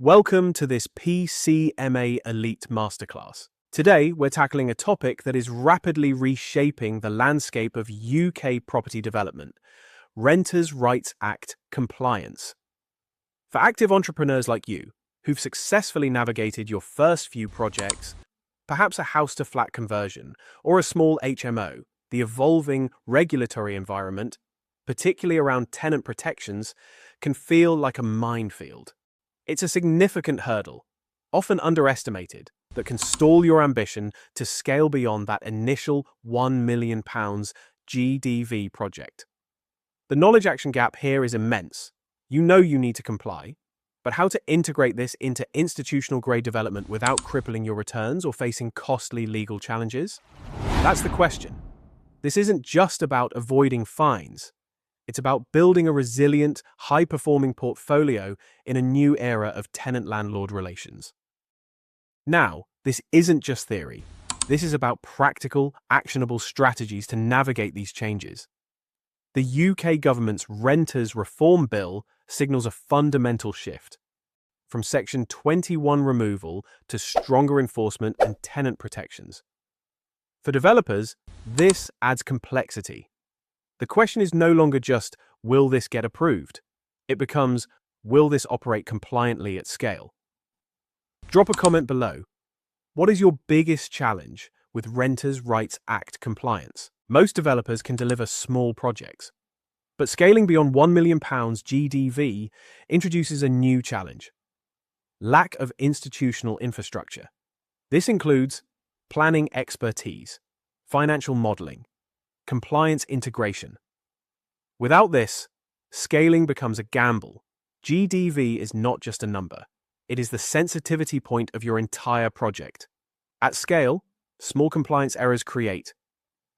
Welcome to this PCMA Elite Masterclass. Today, we're tackling a topic that is rapidly reshaping the landscape of UK property development: Renters' Rights Act compliance. For active entrepreneurs like you, who've successfully navigated your first few projects, perhaps a house-to-flat conversion or a small HMO, the evolving regulatory environment, particularly around tenant protections, can feel like a minefield. It's a significant hurdle, often underestimated, that can stall your ambition to scale beyond that initial £1 million GDV project. The knowledge action gap here is immense. You know you need to comply, but how to integrate this into institutional-grade development without crippling your returns or facing costly legal challenges? That's the question. This isn't just about avoiding fines. It's about building a resilient, high-performing portfolio in a new era of tenant-landlord relations. Now, this isn't just theory. This is about practical, actionable strategies to navigate these changes. The UK government's Renters Reform Bill signals a fundamental shift, from Section 21 removal to stronger enforcement and tenant protections. For developers, this adds complexity. The question is no longer just, will this get approved? It becomes, will this operate compliantly at scale? Drop a comment below. What is your biggest challenge with Renters' Rights Act compliance? Most developers can deliver small projects, but scaling beyond £1 million GDV introduces a new challenge: lack of institutional infrastructure. This includes planning expertise, financial modeling, compliance integration. Without this, scaling becomes a gamble. GDV is not just a number. It is the sensitivity point of your entire project. At scale, small compliance errors create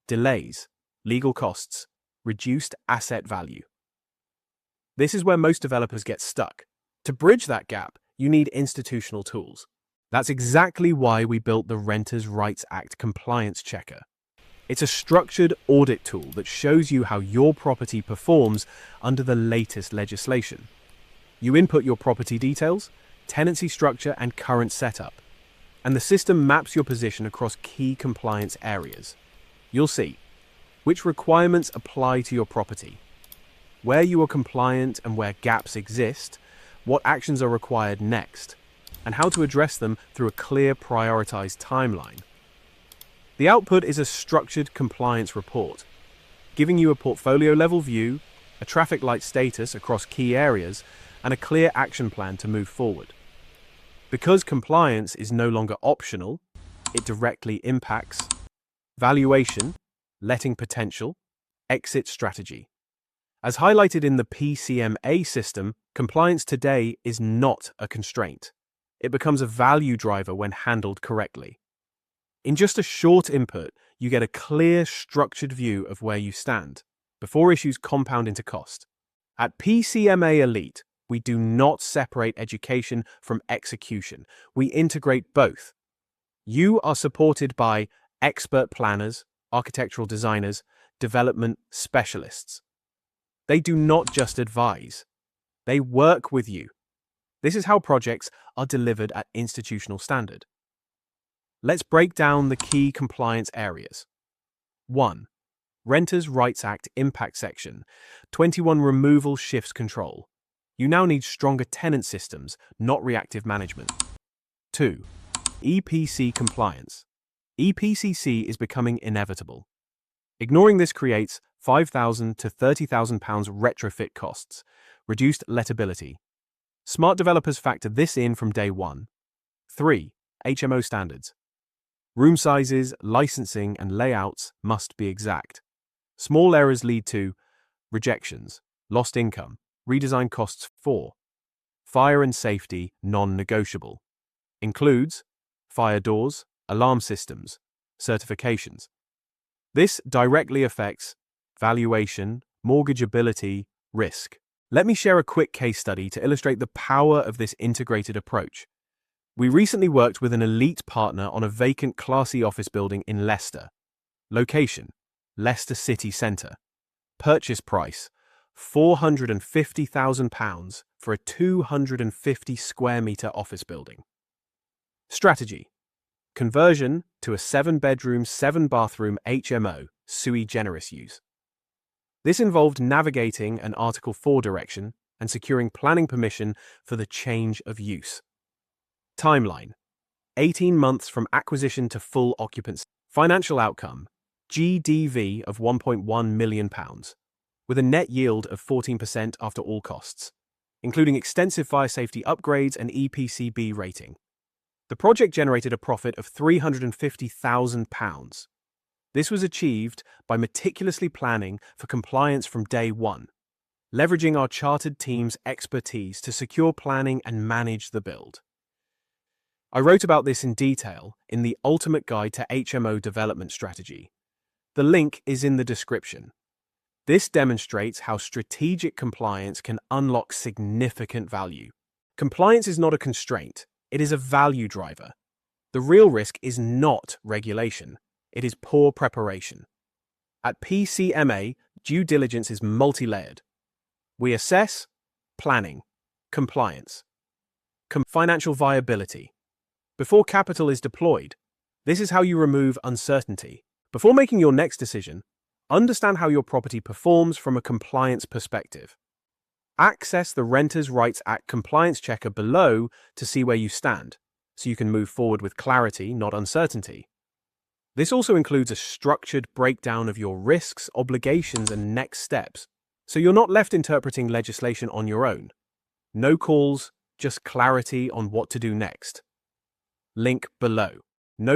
delays, legal costs, reduced asset value. This is where most developers get stuck. To bridge that gap, you need institutional tools. That's exactly why we built the Renters' Rights Act Compliance Checker. It's a structured audit tool that shows you how your property performs under the latest legislation. You input your property details, tenancy structure, and current setup, and the system maps your position across key compliance areas. You'll see which requirements apply to your property, where you are compliant and where gaps exist, what actions are required next, and how to address them through a clear, prioritized timeline. The output is a structured compliance report, giving you a portfolio-level view, a traffic light status across key areas, and a clear action plan to move forward. Because compliance is no longer optional, it directly impacts valuation, letting potential, exit strategy. As highlighted in the PCMA system, compliance today is not a constraint. It becomes a value driver when handled correctly. In just a short input, you get a clear, structured view of where you stand, before issues compound into cost. At PCMA Elite, we do not separate education from execution. We integrate both. You are supported by expert planners, architectural designers, development specialists. They do not just advise. They work with you. This is how projects are delivered at institutional standard. Let's break down the key compliance areas. 1. Renters' Rights Act Impact Section. 21 Removal shifts control. You now need stronger tenant systems, not reactive management. 2. EPC compliance. EPCC is becoming inevitable. Ignoring this creates £5,000 to £30,000 retrofit costs, reduced lettability. Smart developers factor this in from day one. 3. HMO standards. Room sizes, licensing, and layouts must be exact. Small errors lead to rejections, lost income, redesign costs. 4. Fire and safety non-negotiable. Includes fire doors, alarm systems, certifications. This directly affects valuation, mortgageability, risk. Let me share a quick case study to illustrate the power of this integrated approach. We recently worked with an elite partner on a vacant Class E office building in Leicester. Location: Leicester city centre. Purchase price: £450,000 for a 250 square metre office building. Strategy: conversion to a 7-bedroom, 7-bathroom HMO sui generis use. This involved navigating an Article 4 direction and securing planning permission for the change of use. Timeline: 18 months from acquisition to full occupancy. Financial outcome: GDV of £1.1 million, with a net yield of 14% after all costs, including extensive fire safety upgrades and EPC-B rating. The project generated a profit of £350,000. This was achieved by meticulously planning for compliance from day one, leveraging our chartered team's expertise to secure planning and manage the build. I wrote about this in detail in the Ultimate Guide to HMO Development Strategy. The link is in the description. This demonstrates how strategic compliance can unlock significant value. Compliance is not a constraint, it is a value driver. The real risk is not regulation, it is poor preparation. At PCMA, due diligence is multi-layered. We assess planning, compliance, financial viability. Before capital is deployed, this is how you remove uncertainty. Before making your next decision, understand how your property performs from a compliance perspective. Access the Renters' Rights Act compliance checker below to see where you stand, so you can move forward with clarity, not uncertainty. This also includes a structured breakdown of your risks, obligations, and next steps, so you're not left interpreting legislation on your own. No calls, just clarity on what to do next. Link below.